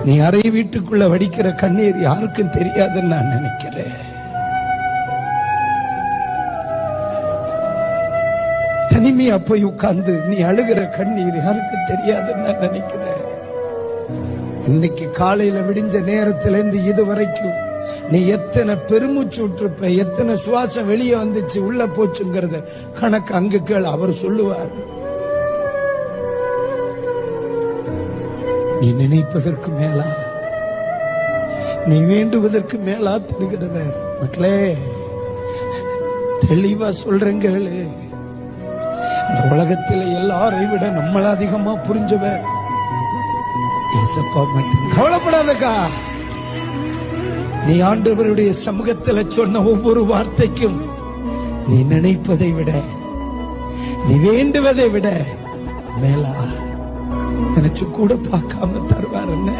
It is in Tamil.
நீ அறை வீட்டுக்குள்ள வடிக்கிற கண்ணீர் யாருக்கும் தெரியாதுன்னு நான் நினைக்கிறேன். தனிமையா போய் உட்கார்ந்து நீ அழுகிற கண்ணீர் யாருக்கும் தெரியாதுன்னு நான் நினைக்கிறேன். இன்னைக்கு காலையில விடிஞ்ச நேரத்திலிருந்து இதுவரைக்கும் நீ எத்தனை பெருமூச்சு விட்டுருப்ப, எத்தனை சுவாசம் வெளியே வந்துச்சு உள்ள போச்சுங்கிறத கணக்கு அங்கு கேள், அவர் சொல்லுவார். நீ நினைப்பதற்கு மேலா, நீ வேண்டுவதற்கு மேலா தருகிறவர். மக்களே, தெளிவா சொல்றேங்க, இந்த உலகத்தில் எல்லாரை விட நம்மள அதிகமா புரிஞ்சவர் ஏசப்பா மட்டும். கவலைப்படாதக்கா, நீ ஆண்டவருடைய சமூகத்தில் சொன்ன ஒவ்வொரு வார்த்தைக்கும் நீ நினைப்பதை விட, நீ வேண்டுவதை விட மேலா நினைச்சு கூட பார்க்காம தருவார். என்ன